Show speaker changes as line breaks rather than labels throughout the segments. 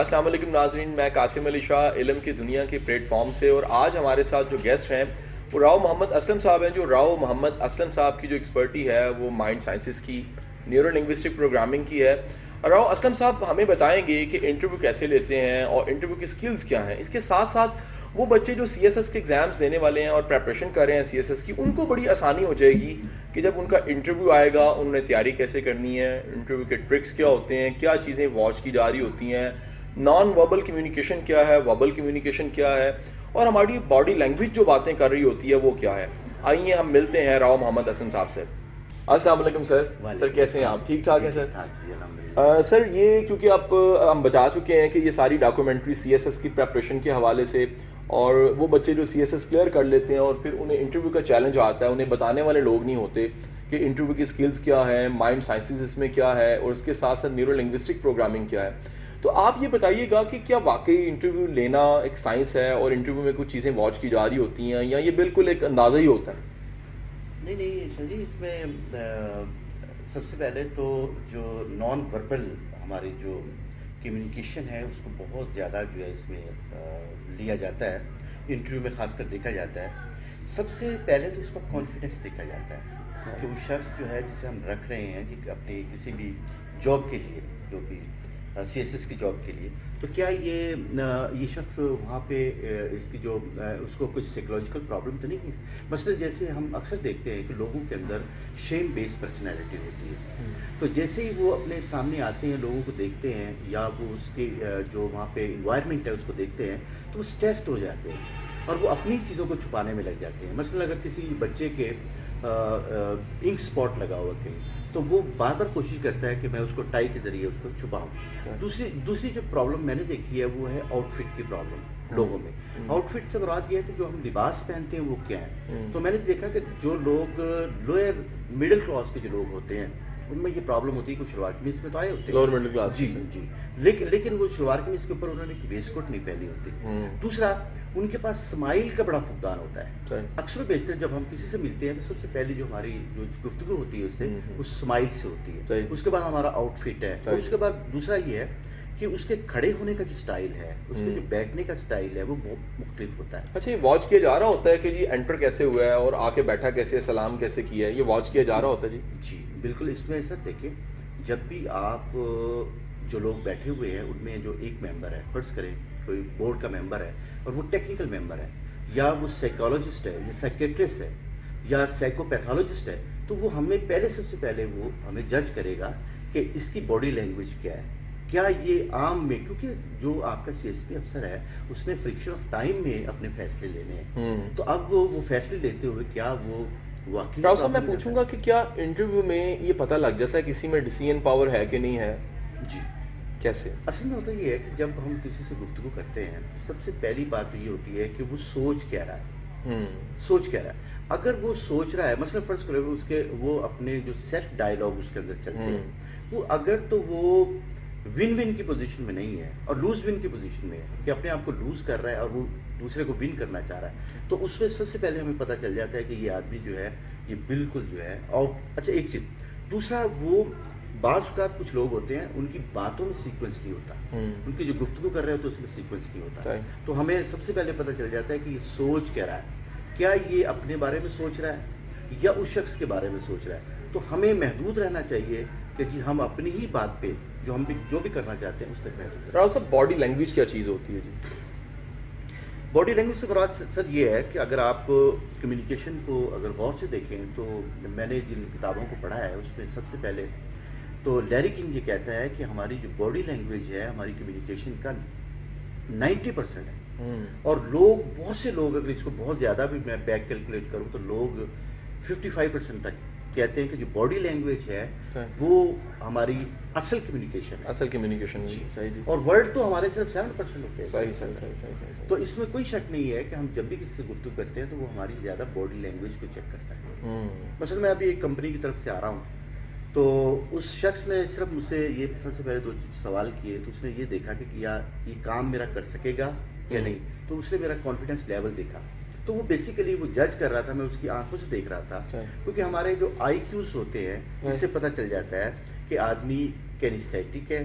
السلام علیکم ناظرین، میں قاسم علی شاہ علم کی دنیا کے پلیٹ فارم سے، اور آج ہمارے ساتھ جو گیسٹ ہیں وہ راؤ محمد اسلم صاحب ہیں. جو راؤ محمد اسلم صاحب کی جو ایکسپرٹی ہے وہ مائنڈ سائنسز کی، نیورو لنگوسٹک پروگرامنگ کی ہے. راؤ اسلم صاحب ہمیں بتائیں گے کہ انٹرویو کیسے لیتے ہیں اور انٹرویو کی سکلز کیا ہیں. اس کے ساتھ ساتھ وہ بچے جو سی ایس ایس کے ایگزامس دینے والے ہیں اور پریپریشن کر رہے ہیں سی ایس ایس کی، ان کو بڑی آسانی ہو جائے گی کہ جب ان کا انٹرویو آئے گا انہوں نے تیاری کیسے کرنی ہے، انٹرویو کے ٹرکس کیا ہوتے ہیں، کیا چیزیں واچ کی جا رہی ہوتی ہیں، نان وربل کمیونیکیشن کیا ہے، وربل کمیونیکیشن کیا ہے، اور ہماری باڈی لینگویج جو باتیں کر رہی ہوتی ہے وہ کیا ہے. آئیے ہم ملتے ہیں راؤ محمد اسلم صاحب سے. السلام علیکم سر. سر کیسے ہیں آپ؟ ٹھیک ٹھاک ہیں سر؟ سر یہ کیونکہ آپ ہم بتا چکے ہیں کہ یہ ساری ڈاکومنٹری سی ایس ایس کی پریپریشن کے حوالے سے، اور وہ بچے جو سی ایس ایس کلیئر کر لیتے ہیں اور پھر انہیں انٹرویو کا چیلنج آتا ہے، انہیں بتانے والے لوگ نہیں ہوتے کہ انٹرویو کی سکلز کیا ہے، مائنڈ سائنسز اس میں کیا ہے، اور اس کے ساتھ ساتھ نیورو لنگوسٹک پروگرامنگ کیا ہے. تو آپ یہ بتائیے گا کہ کیا واقعی انٹرویو لینا ایک سائنس ہے اور انٹرویو میں کچھ چیزیں واچ کی جا رہی ہوتی ہیں، یا یہ بالکل ایک اندازہ ہی ہوتا ہے؟
نہیں سر جی، اس میں سب سے پہلے تو جو نان وربل ہماری جو کمیونیکیشن ہے اس کو بہت زیادہ جو ہے اس میں لیا جاتا ہے، انٹرویو میں خاص کر دیکھا جاتا ہے. سب سے پہلے تو اس کا کانفیڈنس دیکھا جاتا ہے کہ وہ شخص جو ہے جسے ہم رکھ رہے ہیں کہ اپنی کسی بھی جاب کے لیے، جو بھی سی ایس ایس کی جاب کے لیے، تو کیا یہ شخص وہاں پہ اس کی جو اس کو کچھ سائیکولوجیکل پرابلم تو نہیں ہے. مثلا جیسے ہم اکثر دیکھتے ہیں کہ لوگوں کے اندر شیم بیس پرسنالٹی ہوتی ہے، تو جیسے ہی وہ اپنے سامنے آتے ہیں، لوگوں کو دیکھتے ہیں، یا وہ اس کی جو وہاں پہ انوائرمنٹ ہے اس کو دیکھتے ہیں، تو وہ اسٹریسڈ ہو جاتے ہیں اور وہ اپنی چیزوں کو چھپانے میں لگ جاتے ہیں. مثلا اگر کسی بچے کے انک اسپاٹ لگا ہوا کہیں، تو وہ بار بار کوشش کرتا ہے کہ میں اس کو ٹائی کے ذریعے اس کو چھپاؤں. دوسری جو پرابلم میں نے دیکھی ہے وہ ہے آؤٹ فٹ کی پرابلم لوگوں میں. آؤٹ فٹ سے مراد یہ ہے کہ جو ہم لباس پہنتے ہیں وہ کیا ہے. تو میں نے دیکھا کہ جو لوگ لوئر مڈل کلاس کے جو لوگ ہوتے ہیں ان میں یہ پرابلم ہوتی ہے کہ شلوار قمیض میں تو آئے ہوتے ہیں
لوور مڈل کلاس.
جی لیکن وہ شلوار قمیض کے اوپر انہوں نے ویسٹ کوٹ نہیں پہنی ہوتی. دوسرا، ان کے پاس اسمائل کا بڑا فقدان ہوتا ہے. اکثر بیشتر جب ہم کسی سے ملتے ہیں تو سب سے پہلی جو ہماری جو گفتگو ہوتی ہے اس سے وہ اسمائل سے ہوتی ہے. اس کے بعد ہمارا آؤٹ فٹ ہے، اور اس کے بعد دوسرا یہ ہے کہ اس کے کھڑے ہونے کا جو سٹائل ہے، اس کے جو بیٹھنے کا سٹائل ہے وہ مختلف ہوتا ہے.
اچھا، یہ واچ کیا جا رہا ہوتا ہے کہ جی انٹر کیسے ہوا ہے اور آ کے بیٹھا کیسے ہے، سلام کیسے کیا ہے، یہ واچ کیا جا رہا ہوتا ہے؟
جی بالکل. اس میں سر دیکھیں، جب بھی آپ جو لوگ بیٹھے ہوئے ہیں ان میں جو ایک ممبر ہے، فرض کریں کوئی بورڈ کا ممبر ہے اور وہ ٹیکنیکل ممبر ہے، یا وہ سائیکالوجسٹ ہے، یا سائیکیٹرسٹ ہے، یا سائیکو پیتھولوجسٹ ہے، تو وہ ہمیں سب سے پہلے وہ ہمیں جج کرے گا کہ اس کی باڈی لینگویج کیا ہے. کیا یہ عام میں، کیونکہ جو آپ کا سی ایس پی افسر ہے اس نے فرکشن آف ٹائم میں اپنے فیصلے لینے ہیں، تو اب وہ فیصلے لیتے ہوئے کیا وہ واقعی.
راؤ صاحب میں پوچھوں گا کہ کیا انٹرویو میں یہ پتہ لگ جاتا ہے کسی میں ڈیسیژن پاور ہے کہ نہیں ہے؟
جی
کیسے؟
اصل میں ہوتا یہ ہے کہ جب ہم کسی سے گفتگو کرتے ہیں سب سے پہلی بات تو یہ ہوتی ہے کہ وہ سوچ کیا رہا ہے. سوچ کیا رہا ہے. اگر وہ سوچ رہا ہے، مثلا فرض کرو اس کے وہ اپنے جو سیلف ڈائلاگ اس کے اندر چلتے ہیں، وہ اگر تو وہ ون ون کی پوزیشن میں نہیں ہے اور لوز ون کی پوزیشن میں ہے کہ اپنے آپ کو لوز کر رہا ہے اور وہ دوسرے کو ون کرنا چاہ رہا ہے، تو اس میں سب سے پہلے ہمیں پتہ چل جاتا ہے کہ یہ آدمی جو ہے یہ بالکل جو ہے. اور اچھا ایک چیز دوسرا، وہ بعض اوقات کچھ لوگ ہوتے ہیں ان کی باتوں میں سیکوینس نہیں ہوتا، ان کی جو گفتگو کر رہے ہوتے ہیں اس میں سیکوینس نہیں ہوتا. تو ہمیں سب سے پہلے پتہ چل جاتا ہے کہ یہ سوچ کیا رہا ہے. کیا یہ اپنے بارے میں سوچ رہا ہے یا اس شخص کے بارے میں سوچ رہا ہے. تو ہمیں محدود رہنا چاہیے کہ جی ہم اپنی ہی بات پہ جو بھی کرنا چاہتے ہیں اس تک محدود.
راؤ صاحب باڈی لینگویج کیا چیز ہوتی ہے جی؟
باڈی لینگویج سے مراد سر یہ ہے کہ اگر آپ کمیونیکیشن کو اگر غور سے دیکھیں تو میں نے جن کتابوں کو پڑھا ہے اس میں سب سے پہلے تو لیری کنگ یہ کہتا ہے کہ ہماری جو باڈی لینگویج ہے ہماری کمیونیکیشن کا 90% ہے. اور بہت سے لوگ اگر اس کو بہت زیادہ بھی میں بیک کیلکولیٹ کروں تو لوگ 55% تک کہتے ہیں کہ جو باڈی لینگویج ہے وہ ہماری اصل کمیونیکیشن ہے.
صحیح جی.
اور ورڈ تو ہمارے صرف 7% ہوتے ہیں.
صحیح.
تو اس میں کوئی شک نہیں ہے کہ ہم جب بھی کسی سے گفتگو کرتے ہیں تو وہ ہماری زیادہ باڈی لینگویج کو چیک کرتا ہے. مثلا میں ابھی ایک کمپنی کی طرف سے آ رہا ہوں تو اس شخص نے صرف مجھ سے یہ سب سے پہلے 2 سوال کیے. تو اس نے یہ دیکھا کہ یہ کام میرا کر سکے گا یا نہیں. تو اس نے میرا کانفیڈنس لیول دیکھا. تو وہ بیسیکلی وہ جج کر رہا تھا، میں اس کی آنکھوں سے دیکھ رہا تھا. کیونکہ ہمارے جو آئی کیوز ہوتے ہیں اس سے پتہ چل جاتا ہے کہ آدمی کینیستھیٹک ہے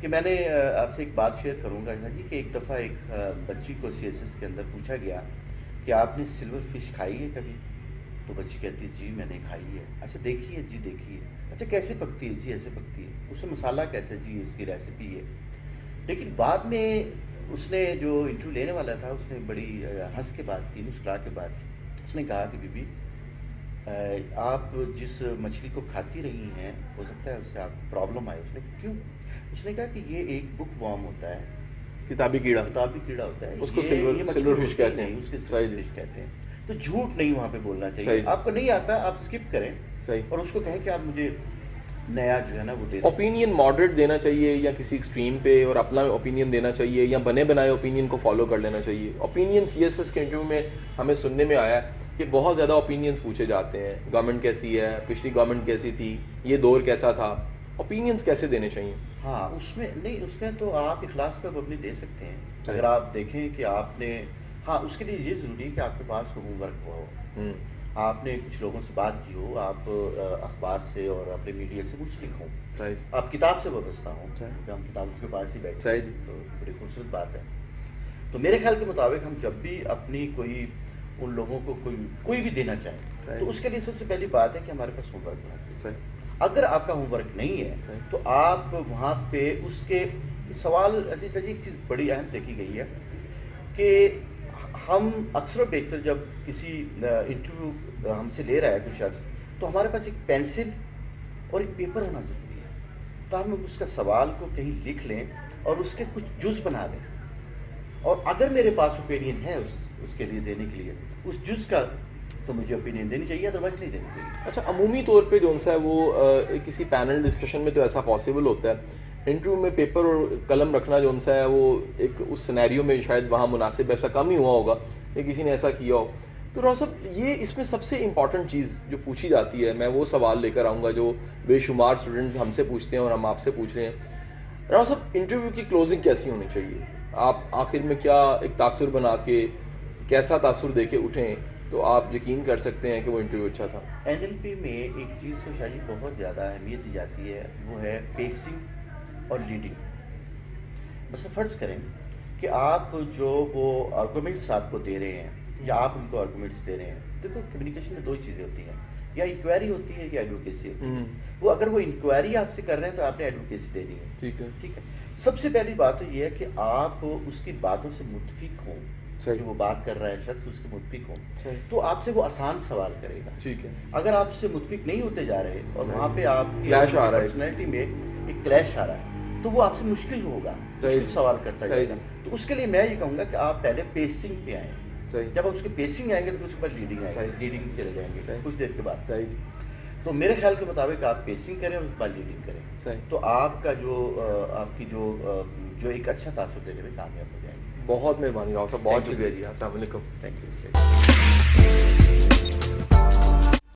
کہ میں نے آپ سے ایک بات شیئر کروں گا جی کہ ایک دفعہ ایک بچی کو CSS کے اندر پوچھا گیا کہ آپ نے سلور فش کھائی ہے کبھی؟ تو بچی کہتی ہے جی میں نے کھائی ہے. اچھا دیکھی ہے؟ جی دیکھی ہے. اچھا کیسے پکتی ہے؟ جی ایسے پکتی ہے. اس میں مسالہ کیسے؟ جی اس کی ریسیپی ہے. لیکن بعد میں اس نے جو انٹرویو لینے والا تھا اس نے بڑی ہنس کے بات کی, مسکرا کے بات کی. اس نے کہا کہ بی بی آپ جس مچھلی کو کھاتی رہی ہیں ہو سکتا ہے اس سے آپ پرابلم آئے. اس نے کیوں؟ اس نے کہا کہ یہ ایک بک وارم ہوتا ہے,
کتابی کیڑا
ہوتا ہے,
اس کو
یہ مچھلی
سلور فش
ہوتی
کہتے
نہیں,
ہیں.
اس کے
صحیح
سلور فش کہتے ہیں. تو جھوٹ نہیں وہاں پہ بولنا چاہیے.
صحیح.
آپ کو نہیں آتا آپ اسکپ کریں
صحیح.
اور اس کو کہیں کہ آپ مجھے نیا جو ہے نا وہ دے دیں.
اوپینین ماڈریٹ دینا چاہیے یا کسی ایکسٹریم پہ, اور اپنا اوپینین دینا چاہیے یا بنے بنائے اوپینین کو فالو کر لینا چاہیے. اوپینین CSS کے انٹرویو میں ہمیں سننے میں آیا کہ بہت زیادہ اوپینینس پوچھے جاتے ہیں. گورنمنٹ کیسی ہے, پچھلی گورنمنٹ کیسی تھی, یہ دور کیسا تھا, اوپینینس کیسے دینے چاہیے؟
ہاں اس میں نہیں, اس میں تو آپ اخلاص پر پابندی دے سکتے ہیں. اگر آپ دیکھیں کہ آپ نے, ہاں اس کے لیے یہ ضروری ہے کہ آپ کے پاس کوئی ہوم ورک ہو, آپ نے کچھ لوگوں سے بات کی ہو, آپ اخبار سے اور اپنے میڈیا سے منسلک ہوں, آپ کتاب سے وابستہ ہوں. ہم کتابوں کے پاس ہی بیٹھے تو بڑی خوبصورت بات ہے. تو میرے خیال کے مطابق ہم جب بھی اپنی کوئی ان لوگوں کو کوئی بھی دینا چاہیں تو اس کے لیے سب سے پہلی بات ہے کہ ہمارے پاس ہوم ورک ہونا. اگر آپ کا ہوم ورک نہیں ہے تو آپ وہاں پہ اس کے سوال, ایک چیز بڑی اہم دیکھی گئی ہے کہ ہم اکثر و بیشتر جب کسی انٹرویو ہم سے لے رہا ہے کوئی شخص تو ہمارے پاس ایک پینسل اور ایک پیپر ہونا ضروری ہے, تو ہم اس کا سوال کو کہیں لکھ لیں اور اس کے کچھ جز بنا لیں, اور اگر میرے پاس اوپینین ہے اس کے لیے دینے کے لیے اس جز کا تو مجھے اوپینین دینی چاہیے, ادروائز نہیں دینی چاہیے.
اچھا عمومی طور پہ جو ہے وہ کسی پینل ڈسکشن میں تو ایسا پاسبل ہوتا ہے, انٹرویو میں پیپر اور قلم رکھنا جو ہے وہ ایک اس سینیریو میں شاید وہاں مناسب ایسا کم ہی ہوا ہوگا یا کسی نے ایسا کیا ہو. تو راؤ صاحب یہ اس میں سب سے امپورٹنٹ چیز جو پوچھی جاتی ہے, میں وہ سوال لے کر آؤں گا جو بے شمار اسٹوڈنٹس ہم سے پوچھتے ہیں اور ہم آپ سے پوچھ رہے ہیں. راؤ صاحب انٹرویو کی کلوزنگ کیسی ہونی چاہیے؟ آپ آخر میں کیا ایک تاثر بنا کے, کیسا تاثر دے کے اٹھیں تو آپ یقین کر سکتے ہیں کہ وہ انٹرویو اچھا تھا؟
NLP میں ایک چیز کو شاید بہت زیادہ اہمیت دی جاتی ہے, وہ ہے پیسنگ اور لیڈنگ. بس فرض کریں کہ آپ جو وہ آرگومنٹس آپ کو دے رہے ہیں یا آپ ان کو آرگومنٹس دے رہے ہیں, دیکھو کمیونیکیشن میں دو چیزیں ہوتی ہیں, یا انکوائری ہوتی ہے یا ایڈوکیسی ہوتی ہے. وہ اگر وہ انکوائری آپ سے کر رہے ہیں تو آپ نے ایڈوکیسی دینی ہے. ٹھیک ہے. سب سے پہلی بات تو یہ ہے کہ آپ اس کی باتوں سے متفق ہوں, جو وہ بات کر رہا ہے شخص اس کے متفق ہوں, تو آپ سے وہ آسان سوال کرے گا. ٹھیک ہے. اگر آپ سے متفق نہیں ہوتے جا رہے اور وہاں پہ آپ کی پرسنالٹی میں ایک کلیش آ رہا ہے تو وہ آپ سے مشکل ہوگا, مشکل سوال کرتا جائے گا. تو اس کے لیے میں یہ کہوں گا کہ آپ پہلے پیسنگ پہ آئیں. جب آپ اس کے پیسنگ آئیں گے تو اس کے بعد لیڈنگ آئے گی, لیڈنگ چلے جائیں گے کچھ دیر کے بعد. تو میرے خیال کے مطابق آپ پیسنگ کریں اور اس کے بعد لیڈنگ کریں, تو آپ کا آپ کی جو ایک اچھا تاثر دینے میں کامیاب ہو جائیں گے.
بہت مہربانی راؤ صاحب, بہت شکریہ جی. السلام علیکم.
Thank you.